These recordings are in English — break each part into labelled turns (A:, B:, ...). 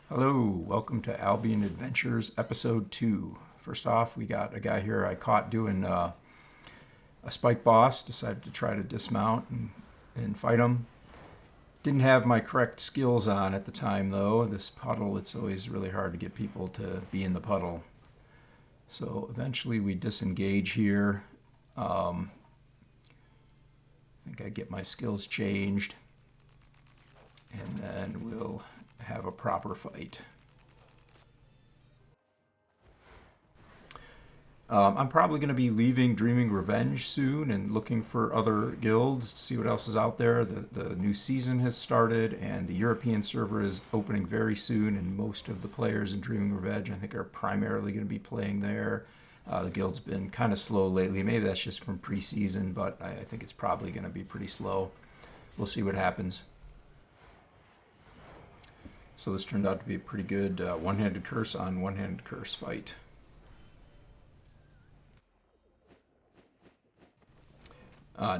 A: Hello, welcome to Albion Adventures Episode 2. First off, we got a guy here I caught doing a spike boss, decided to try to dismount and fight him. Didn't have my correct skills on at the time though. This puddle, it's always really hard to get people to be in the puddle. So eventually we disengage here. I think I get my skills changed and then we'll have a proper fight. I'm probably going to be leaving Dreaming Revenge soon and looking for other guilds to see what else is out there. The new season has started and the European server is opening very soon, and most of the players in Dreaming Revenge I think are primarily going to be playing there. The guild's been kind of slow lately. Maybe that's just from preseason, but I think it's probably going to be pretty slow. We'll see what happens. So this turned out to be a pretty good one-handed curse on one-handed curse fight.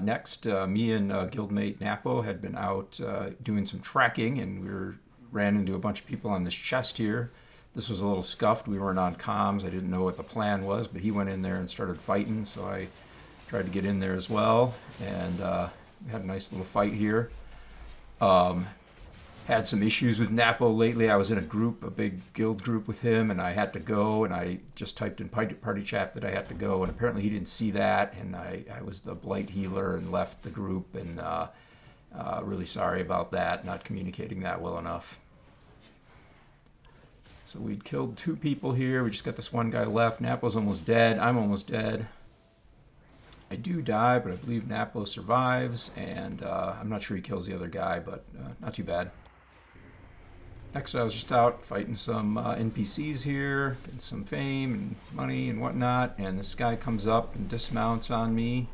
A: Next, me and guildmate Napo had been out doing some tracking, and ran into a bunch of people on this chest here. This was a little scuffed. We weren't on comms. I didn't know what the plan was, but he went in there and started fighting, so I tried to get in there as well, and we had a nice little fight here. Had some issues with Napo lately. I was in a big guild group with him, and I had to go, and I just typed in party chat that I had to go, and apparently he didn't see that, and I was the blight healer and left the group, and really sorry about that, not communicating that well enough. So we'd killed 2 people here. We just got this one guy left. Napo's almost dead. I'm almost dead. I do die, but I believe Napo survives, and I'm not sure he kills the other guy, but not too bad. Next, I was just out fighting some NPCs here, getting some fame and money and whatnot, and this guy comes up and dismounts on me.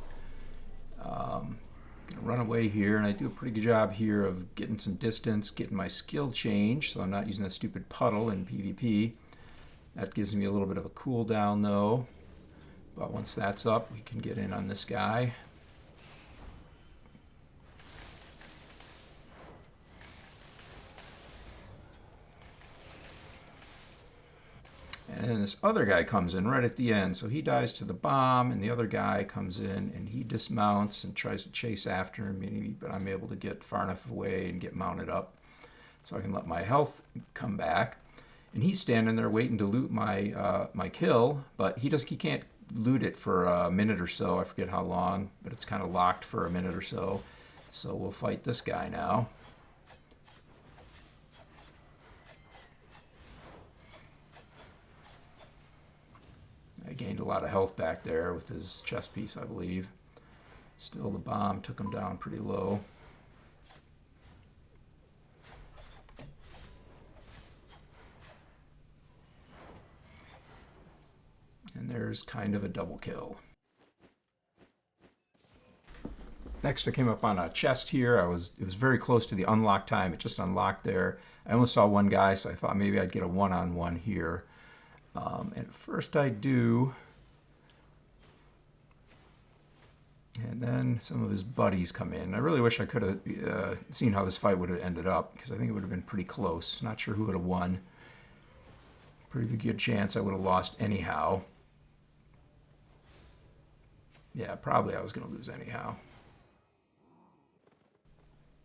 A: Gonna run away here, and I do a pretty good job here of getting some distance, getting my skill change, so I'm not using that stupid puddle in PvP. That gives me a little bit of a cooldown though, but once that's up, we can get in on this guy. And then this other guy comes in right at the end. So he dies to the bomb, and the other guy comes in and he dismounts and tries to chase after him, but I'm able to get far enough away and get mounted up so I can let my health come back. And he's standing there waiting to loot my kill, but he can't loot it for a minute or so. I forget how long, but it's kind of locked for a minute or so. So we'll fight this guy now. I gained a lot of health back there with his chest piece, I believe. Still, the bomb took him down pretty low. And there's kind of a double kill. Next, I came up on a chest here. It was very close to the unlock time. It just unlocked there. I only saw one guy, so I thought maybe I'd get a one-on-one here. And at first I do. And then some of his buddies come in. I really wish I could have seen how this fight would have ended up, because I think it would have been pretty close. Not sure who would have won. Pretty good chance I would have lost anyhow. Yeah, probably I was going to lose anyhow.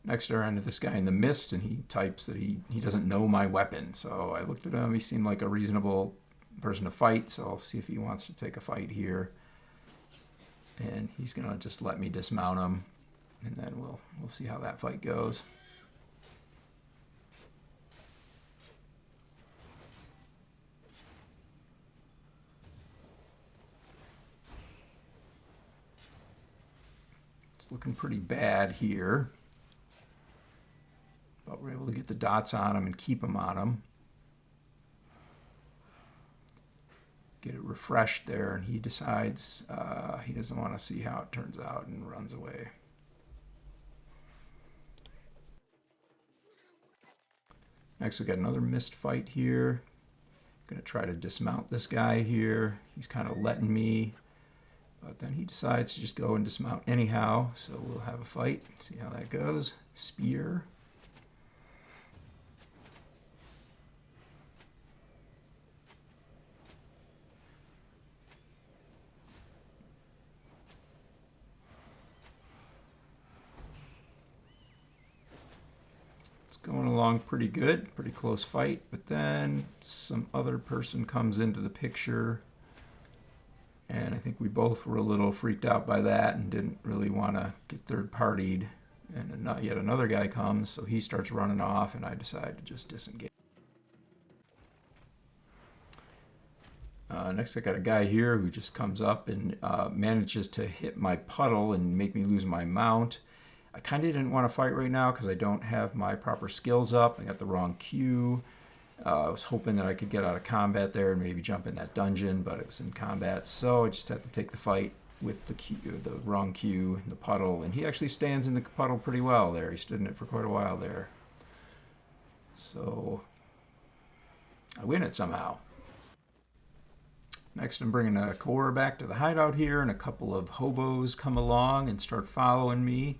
A: Next, I ran into this guy in the mist, and he types that he doesn't know my weapon. So I looked at him. He seemed like a reasonable person to fight, so I'll see if he wants to take a fight here. And he's going to just let me dismount him, and then we'll see how that fight goes. It's looking pretty bad here, but we're able to get the dots on him and keep him on him. Get it refreshed there, and he decides he doesn't want to see how it turns out and runs away. Next, we got another mist fight here. Gonna try to dismount this guy here. He's kind of letting me, but then he decides to just go and dismount anyhow. So we'll have a fight, see how that goes. Spear. going along pretty good, pretty close fight, but then some other person comes into the picture, and I think we both were a little freaked out by that and didn't really want to get third-partied, and yet another guy comes, so he starts running off, and I decide to just disengage. Next I got a guy here who just comes up and manages to hit my puddle and make me lose my mount. I kind of didn't want to fight right now because I don't have my proper skills up. I got the wrong queue. I was hoping that I could get out of combat there and maybe jump in that dungeon, but it was in combat, so I just had to take the fight with the wrong queue in the puddle, and he actually stands in the puddle pretty well there. He stood in it for quite a while there. So I win it somehow. Next, I'm bringing a core back to the hideout here, and a couple of hobos come along and start following me.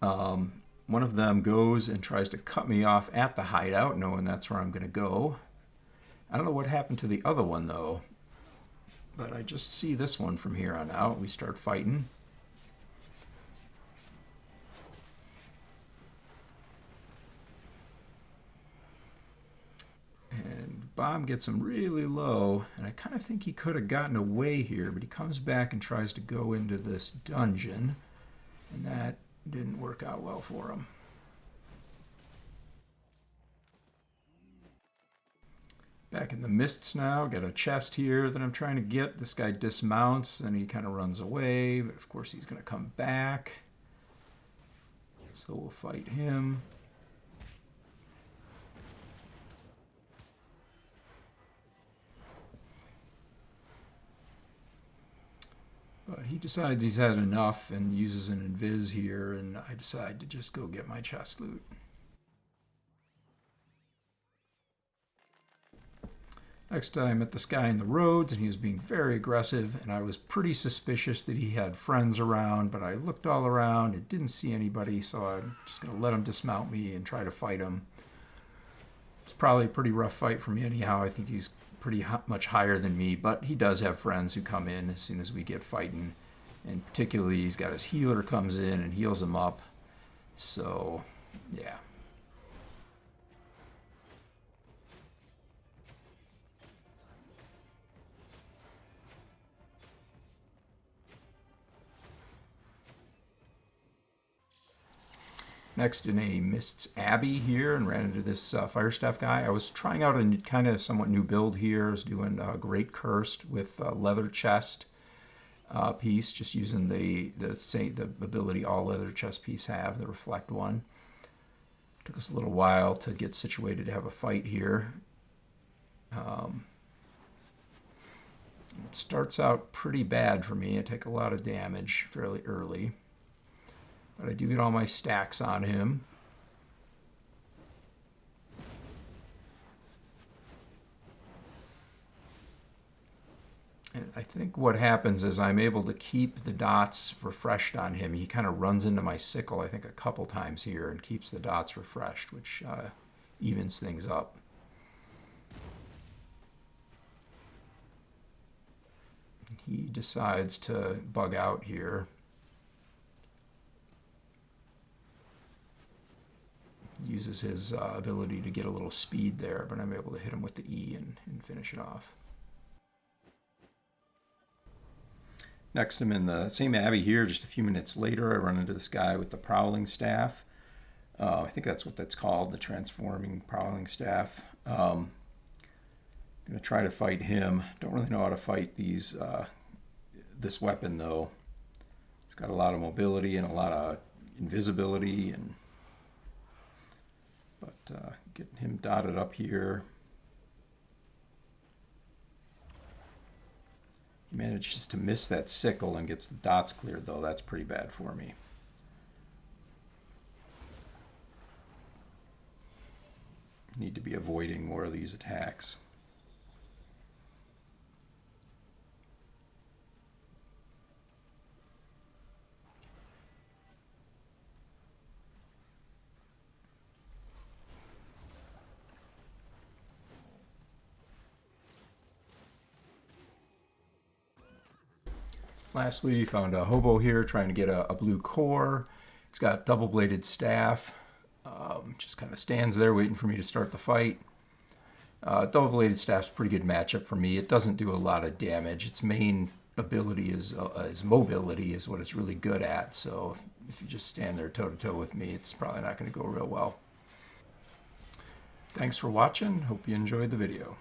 A: One of them goes and tries to cut me off at the hideout, knowing that's where I'm going to go. I don't know what happened to the other one, though, but I just see this one from here on out. We start fighting. And Bomb gets him really low, and I kind of think he could have gotten away here, but he comes back and tries to go into this dungeon, and that didn't work out well for him. Back in the mists now, got a chest here that I'm trying to get. This guy dismounts and he kind of runs away, but of course he's going to come back. So we'll fight him. But he decides he's had enough and uses an invis here, and I decide to just go get my chest loot. Next I met this guy in the roads, and he was being very aggressive, and I was pretty suspicious that he had friends around, but I looked all around and didn't see anybody, so I'm just going to let him dismount me and try to fight him. It's probably a pretty rough fight for me anyhow. I think he's pretty much higher than me, but he does have friends who come in as soon as we get fighting, and particularly he's got his healer comes in and heals him up, so yeah. Next in a Mist's Abbey here, and ran into this Fire Staff guy. I was trying out a kind of somewhat new build here. I was doing Great Cursed with leather chest piece, just using the ability all leather chest piece have, the reflect one. Took us a little while to get situated to have a fight here. It starts out pretty bad for me. I take a lot of damage fairly early. But I do get all my stacks on him. And I think what happens is I'm able to keep the dots refreshed on him. He kind of runs into my sickle, I think, a couple times here and keeps the dots refreshed, which evens things up. He decides to bug out here. Uses his ability to get a little speed there, but I'm able to hit him with the E and finish it off. Next, I'm in the same abbey here. Just a few minutes later, I run into this guy with the prowling staff. I think that's what that's called, the transforming prowling staff. I'm going to try to fight him. Don't really know how to fight these this weapon, though. It's got a lot of mobility and a lot of invisibility, but getting him dotted up here. He manages to miss that sickle and gets the dots cleared, though. That's pretty bad for me. Need to be avoiding more of these attacks. Lastly, found a hobo here trying to get a blue core. He's got double-bladed staff. Just kind of stands there waiting for me to start the fight. Double-bladed staff's a pretty good matchup for me. It doesn't do a lot of damage. Its main ability is mobility, is what it's really good at. So if you just stand there toe-to-toe with me, it's probably not going to go real well. Thanks for watching. Hope you enjoyed the video.